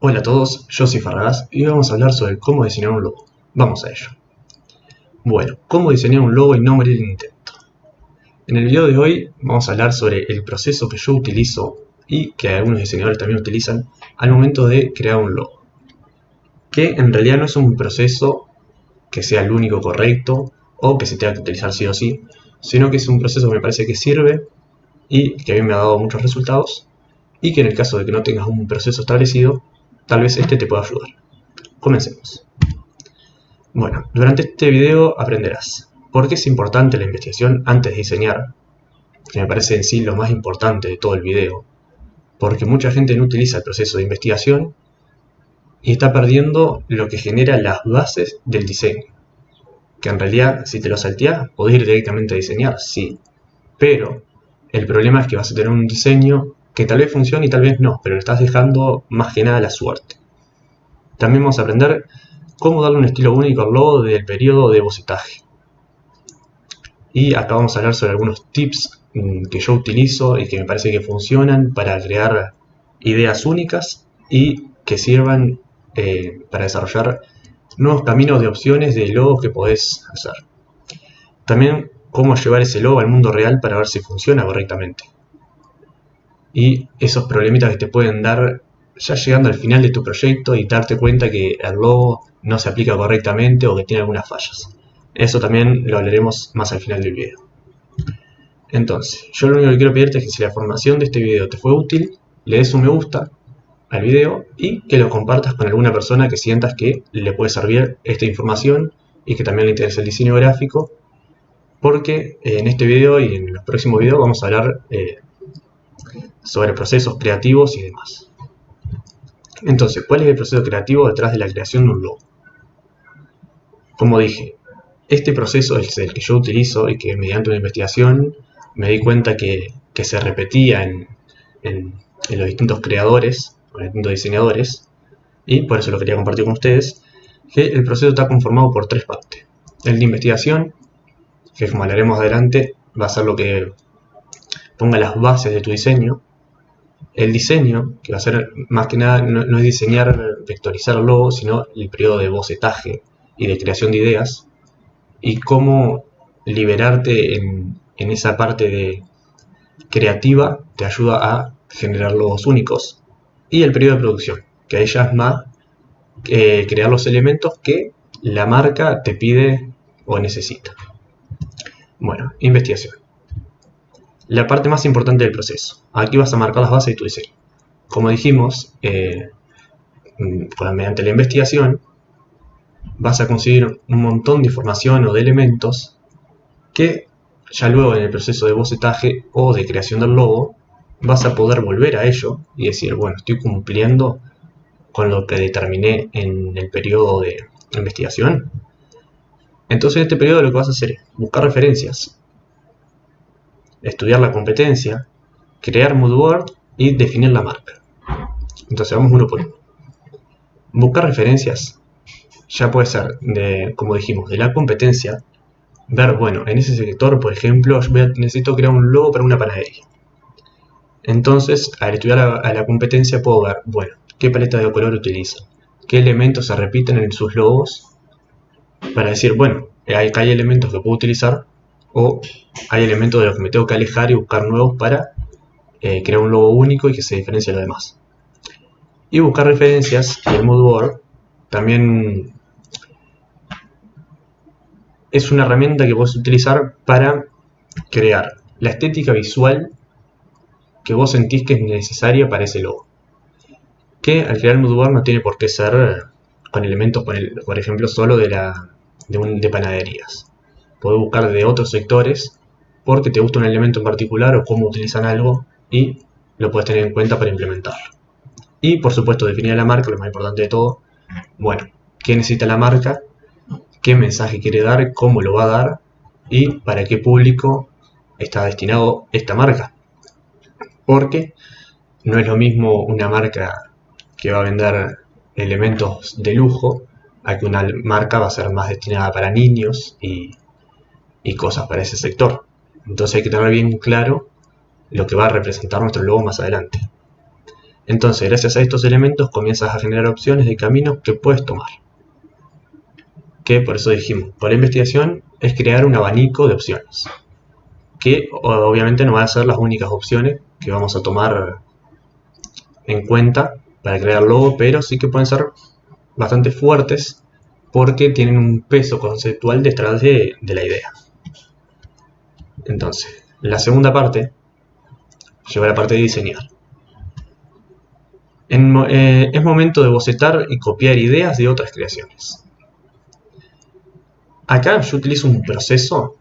Hola a todos, yo soy Farragás y hoy vamos a hablar sobre cómo diseñar un logo. Vamos a ello. Bueno, cómo diseñar un logo y no morir en el intento. En el video de hoy vamos a hablar sobre el proceso que yo utilizo y que algunos diseñadores también utilizan al momento de crear un logo. Que en realidad no es un proceso que sea el único correcto o que se tenga que utilizar sí o sí, sino que es un proceso que me parece que sirve y que a mí me ha dado muchos resultados y que en el caso de que no tengas un proceso establecido, tal vez este te pueda ayudar. Comencemos. Bueno, durante este video aprenderás por qué es importante la investigación antes de diseñar, que me parece en sí lo más importante de todo el video, porque mucha gente no utiliza el proceso de investigación y está perdiendo lo que genera las bases del diseño, que en realidad si te lo salteás podés ir directamente a diseñar, sí, pero el problema es que vas a tener un diseño que tal vez funcione y tal vez no, pero le estás dejando más que nada a la suerte. También vamos a aprender cómo darle un estilo único al logo del periodo de bocetaje. Y acá vamos a hablar sobre algunos tips que yo utilizo y que me parece que funcionan para crear ideas únicas y que sirvan para desarrollar nuevos caminos de opciones de logos que podés hacer. También cómo llevar ese logo al mundo real para ver si funciona correctamente. Y esos problemitas que te pueden dar ya llegando al final de tu proyecto y darte cuenta que el logo no se aplica correctamente o que tiene algunas fallas. Eso también lo hablaremos más al final del video. Entonces, yo lo único que quiero pedirte es que si la información de este video te fue útil, le des un me gusta al video y que lo compartas con alguna persona que sientas que le puede servir esta información y que también le interesa el diseño gráfico, porque en este video y en los próximos videos vamos a hablar sobre procesos creativos y demás. Entonces, ¿cuál es el proceso creativo detrás de la creación de un logo? Como dije, este proceso es el que yo utilizo y que mediante una investigación me di cuenta que se repetía en los distintos creadores, o los distintos diseñadores, y por eso lo quería compartir con ustedes, que el proceso está conformado por tres partes. El de investigación, que como hablaremos adelante, va a ser lo que ponga las bases de tu diseño. El diseño, que va a ser más que nada, no es diseñar, vectorizar el logo, sino el periodo de bocetaje y de creación de ideas, y cómo liberarte en esa parte de creativa te ayuda a generar logos únicos. Y el periodo de producción, que ahí ya es más crear los elementos que la marca te pide o necesita. Bueno, investigación. La parte más importante del proceso. Aquí vas a marcar las bases de tu diseño. Como dijimos, mediante la investigación vas a conseguir un montón de información o de elementos que ya luego en el proceso de bocetaje o de creación del logo vas a poder volver a ello y decir, bueno, estoy cumpliendo con lo que determiné en el periodo de investigación. Entonces en este periodo lo que vas a hacer es buscar referencias, estudiar la competencia, crear mood board y definir la marca. Entonces vamos uno por uno. Buscar referencias ya puede ser, como dijimos, de la competencia. Ver, bueno, en ese sector, por ejemplo, yo necesito crear un logo para una panadería. Entonces, al estudiar a la competencia puedo ver, bueno, qué paleta de color utilizan, qué elementos se repiten en sus logos, para decir, bueno, hay elementos que puedo utilizar o hay elementos de los que me tengo que alejar y buscar nuevos para crear un logo único y que se diferencie de los demás. Y buscar referencias y el mood board también es una herramienta que puedes utilizar para crear la estética visual que vos sentís que es necesaria para ese logo. Que al crear el mood board no tiene por qué ser con elementos, por ejemplo, solo de panaderías. Podés buscar de otros sectores porque te gusta un elemento en particular o cómo utilizan algo y lo puedes tener en cuenta para implementarlo. Y por supuesto definir la marca, lo más importante de todo. Bueno, ¿qué necesita la marca? ¿Qué mensaje quiere dar? ¿Cómo lo va a dar? ¿Y para qué público está destinado esta marca? Porque no es lo mismo una marca que va a vender elementos de lujo a que una marca va a ser más destinada para niños y cosas para ese sector. Entonces hay que tener bien claro lo que va a representar nuestro logo más adelante. Entonces, gracias a estos elementos comienzas a generar opciones de caminos que puedes tomar. Que por eso dijimos, por la investigación es crear un abanico de opciones. Que obviamente no van a ser las únicas opciones que vamos a tomar en cuenta para crear logo, pero sí que pueden ser bastante fuertes porque tienen un peso conceptual detrás de la idea. Entonces, la segunda parte lleva la parte de diseñar. Es momento de bocetar y copiar ideas de otras creaciones. Acá yo utilizo un proceso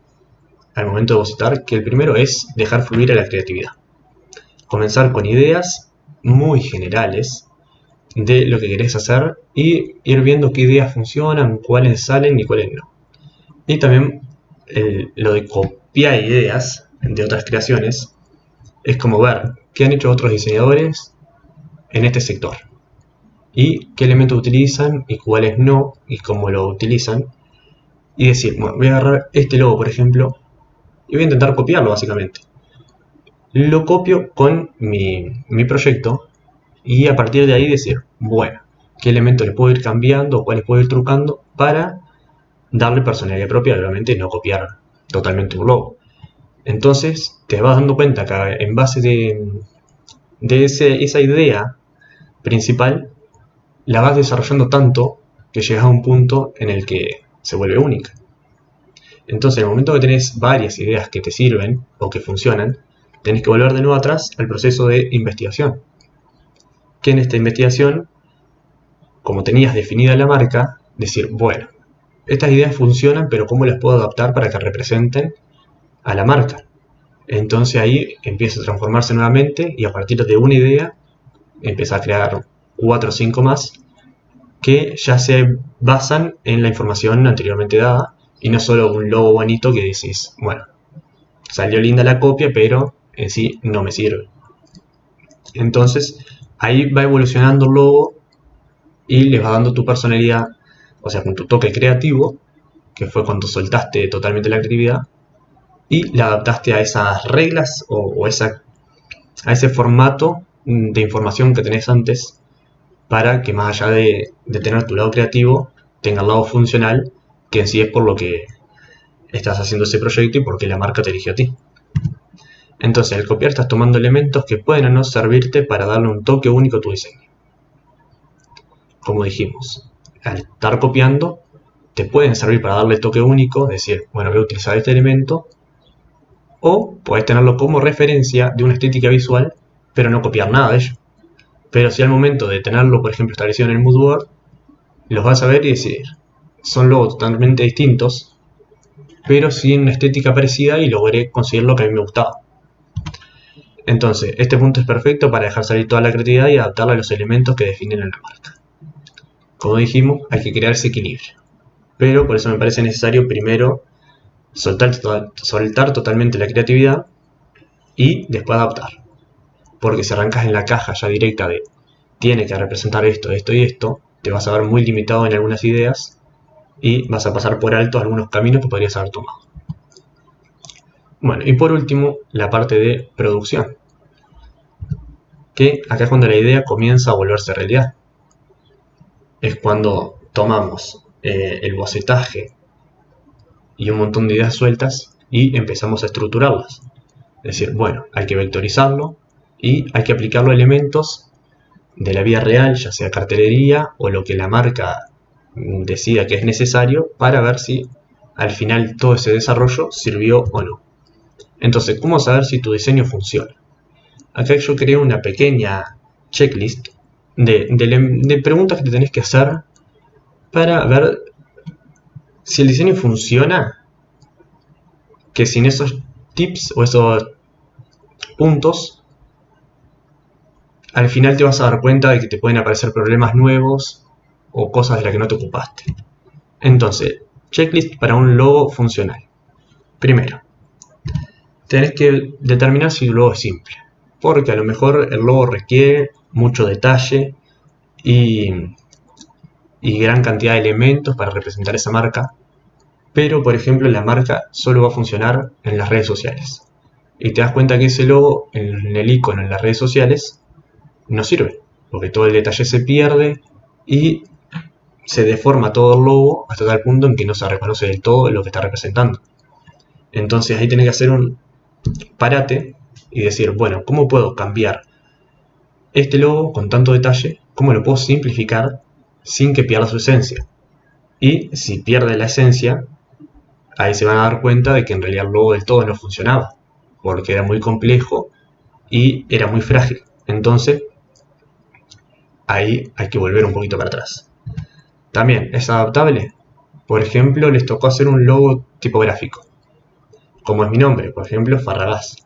al momento de bocetar, que el primero es dejar fluir a la creatividad. Comenzar con ideas muy generales de lo que querés hacer y ir viendo qué ideas funcionan, cuáles salen y cuáles no. Y también lo de copiar ideas de otras creaciones es como ver qué han hecho otros diseñadores en este sector y qué elementos utilizan y cuáles no y cómo lo utilizan, y decir, bueno, voy a agarrar este logo por ejemplo y voy a intentar copiarlo básicamente. Lo copio con mi proyecto y a partir de ahí decir, bueno, qué elementos le puedo ir cambiando o cuáles puedo ir trucando para darle personalidad propia, obviamente no copiar totalmente un logo. Entonces te vas dando cuenta que en base de esa idea principal la vas desarrollando tanto que llegas a un punto en el que se vuelve única. Entonces, en el momento que tenés varias ideas que te sirven o que funcionan, tenés que volver de nuevo atrás al proceso de investigación. Que en esta investigación, como tenías definida la marca, decir, bueno, estas ideas funcionan, pero ¿cómo las puedo adaptar para que representen a la marca? Entonces ahí empieza a transformarse nuevamente y a partir de una idea empieza a crear 4 o 5 más que ya se basan en la información anteriormente dada y no solo un logo bonito que decís, bueno, salió linda la copia, pero en sí no me sirve. Entonces ahí va evolucionando el logo y le va dando tu personalidad, o sea, con tu toque creativo, que fue cuando soltaste totalmente la creatividad y la adaptaste a esas reglas o a ese formato de información que tenés antes, para que más allá de tener tu lado creativo, tenga el lado funcional, que en sí es por lo que estás haciendo ese proyecto y por qué la marca te eligió a ti. Entonces, al copiar estás tomando elementos que pueden o no servirte para darle un toque único a tu diseño. Como dijimos, al estar copiando, te pueden servir para darle toque único, decir, bueno, voy a utilizar este elemento, o puedes tenerlo como referencia de una estética visual, pero no copiar nada de ello. Pero si al momento de tenerlo, por ejemplo, establecido en el mood board, los vas a ver y decir, son logos totalmente distintos, pero sí en una estética parecida y logré conseguir lo que a mí me gustaba. Entonces, este punto es perfecto para dejar salir toda la creatividad y adaptarla a los elementos que definen a la marca. Como dijimos, hay que crear ese equilibrio. Pero por eso me parece necesario primero soltar totalmente la creatividad y después adaptar. Porque si arrancas en la caja ya directa de tiene que representar esto, esto y esto, te vas a ver muy limitado en algunas ideas y vas a pasar por alto algunos caminos que podrías haber tomado. Bueno, y por último, la parte de producción. Que acá es cuando la idea comienza a volverse realidad. Es cuando tomamos el bocetaje y un montón de ideas sueltas y empezamos a estructurarlas. Es decir, bueno, hay que vectorizarlo y hay que aplicarlo a elementos de la vida real, ya sea cartelería o lo que la marca decida que es necesario para ver si al final todo ese desarrollo sirvió o no. Entonces, ¿cómo saber si tu diseño funciona? Acá yo creé una pequeña checklist de preguntas que te tenés que hacer para ver si el diseño funciona, que sin esos tips o esos puntos, al final te vas a dar cuenta de que te pueden aparecer problemas nuevos o cosas de las que no te ocupaste. Entonces, checklist para un logo funcional. Primero, tenés que determinar si el logo es simple, porque a lo mejor el logo requiere mucho detalle y gran cantidad de elementos para representar esa marca, pero por ejemplo la marca solo va a funcionar en las redes sociales y te das cuenta que ese logo en el icono en las redes sociales no sirve, porque todo el detalle se pierde y se deforma todo el logo hasta tal punto en que no se reconoce del todo lo que está representando. Entonces ahí tenés que hacer un parate y decir, bueno, ¿cómo puedo cambiar este logo con tanto detalle? ¿Cómo lo puedo simplificar sin que pierda su esencia? Y si pierde la esencia, ahí se van a dar cuenta de que en realidad el logo del todo no funcionaba, porque era muy complejo y era muy frágil. Entonces ahí hay que volver un poquito para atrás. También es adaptable. Por ejemplo, les tocó hacer un logo tipográfico, como es mi nombre, por ejemplo, Farragás.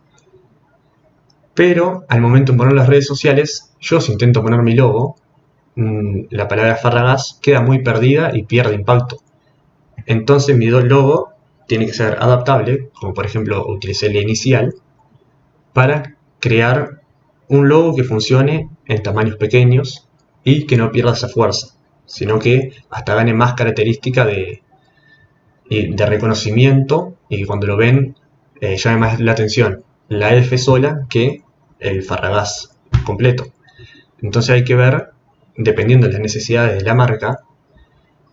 Pero al momento de poner las redes sociales, yo si intento poner mi logo, la palabra Farragás queda muy perdida y pierde impacto. Entonces mi logo tiene que ser adaptable, como por ejemplo utilicé la inicial, para crear un logo que funcione en tamaños pequeños y que no pierda esa fuerza, sino que hasta gane más característica de reconocimiento y que cuando lo ven llame más la atención la F sola que el Farragás completo. Entonces hay que ver, dependiendo de las necesidades de la marca,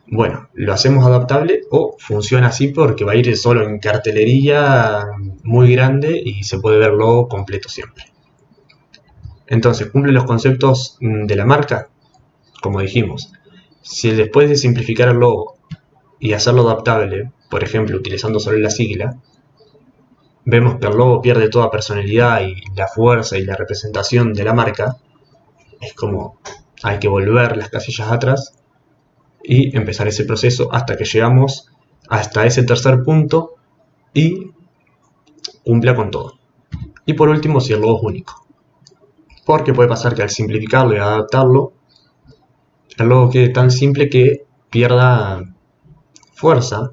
bueno, ¿lo hacemos adaptable o funciona así porque va a ir solo en cartelería muy grande y se puede ver logo completo siempre? Entonces, ¿cumple los conceptos de la marca? Como dijimos, si después de simplificar el logo y hacerlo adaptable, por ejemplo, utilizando solo la sigla, vemos que el logo pierde toda personalidad y la fuerza y la representación de la marca, es como hay que volver las casillas atrás y empezar ese proceso hasta que llegamos hasta ese tercer punto y cumpla con todo. Y por último, si el logo es único. Porque puede pasar que al simplificarlo y adaptarlo, el logo quede tan simple que pierda fuerza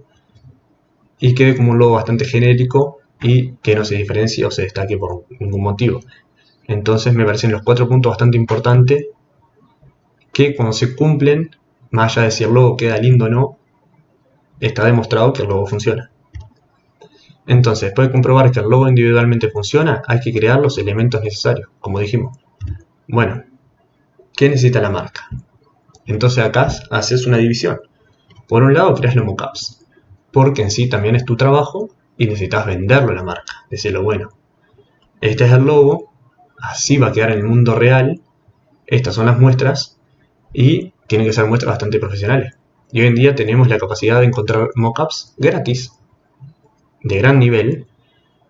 y quede como un logo bastante genérico y que no se diferencie o se destaque por ningún motivo. Entonces me parecen los 4 puntos bastante importantes que cuando se cumplen, más allá de si el logo queda lindo o no, está demostrado que el logo funciona. Entonces, después de comprobar que el logo individualmente funciona, hay que crear los elementos necesarios, como dijimos. Bueno, ¿qué necesita la marca? Entonces acá haces una división. Por un lado creas los mockups, porque en sí también es tu trabajo y necesitas venderlo a la marca, decirlo, bueno, este es el logo, así va a quedar en el mundo real, estas son las muestras y tienen que ser muestras bastante profesionales. Y hoy en día tenemos la capacidad de encontrar mockups gratis, de gran nivel,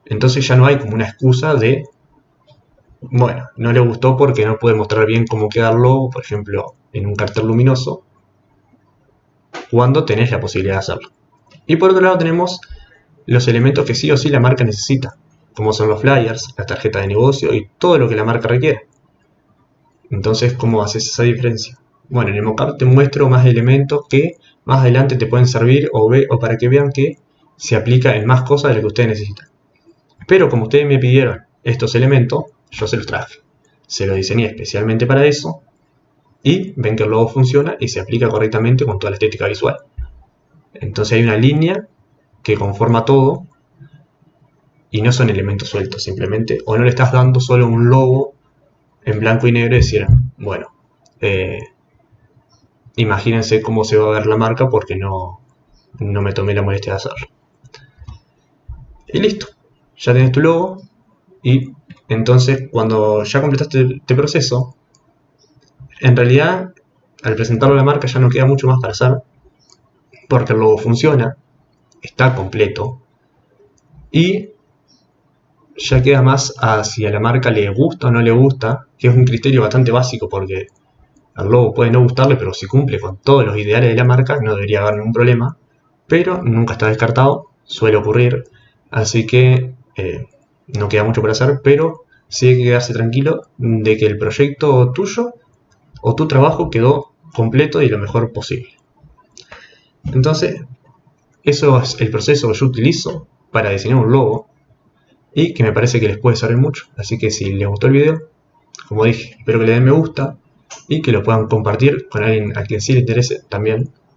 entonces ya no hay como una excusa de, bueno, no le gustó porque no puede mostrar bien cómo queda el logo, por ejemplo, en un cartel luminoso, cuando tenés la posibilidad de hacerlo. Y por otro lado tenemos los elementos que sí o sí la marca necesita, como son los flyers, la tarjeta de negocio y todo lo que la marca requiere. Entonces, ¿cómo haces esa diferencia? Bueno, en el mockup te muestro más elementos que más adelante te pueden servir o para que vean que se aplica en más cosas de lo que ustedes necesitan. Pero como ustedes me pidieron estos elementos, yo se los traje. Se los diseñé especialmente para eso y ven que el logo funciona y se aplica correctamente con toda la estética visual. Entonces hay una línea que conforma todo y no son elementos sueltos simplemente, o no le estás dando solo un logo en blanco y negro y decir, bueno, imagínense cómo se va a ver la marca porque no me tomé la molestia de hacerlo. Y listo, ya tenés tu logo y entonces cuando ya completaste este proceso, en realidad al presentarlo a la marca ya no queda mucho más para hacer porque el logo funciona, está completo y ya queda más a si a la marca le gusta o no le gusta, que es un criterio bastante básico porque al logo puede no gustarle, pero si cumple con todos los ideales de la marca no debería haber ningún problema, pero nunca está descartado, suele ocurrir, así que no queda mucho por hacer, pero sí hay que quedarse tranquilo de que el proyecto tuyo o tu trabajo quedó completo y lo mejor posible. Entonces, eso es el proceso que yo utilizo para diseñar un logo y que me parece que les puede servir mucho. Así que si les gustó el video, como dije, espero que le den me gusta y que lo puedan compartir con alguien a quien sí le interese también.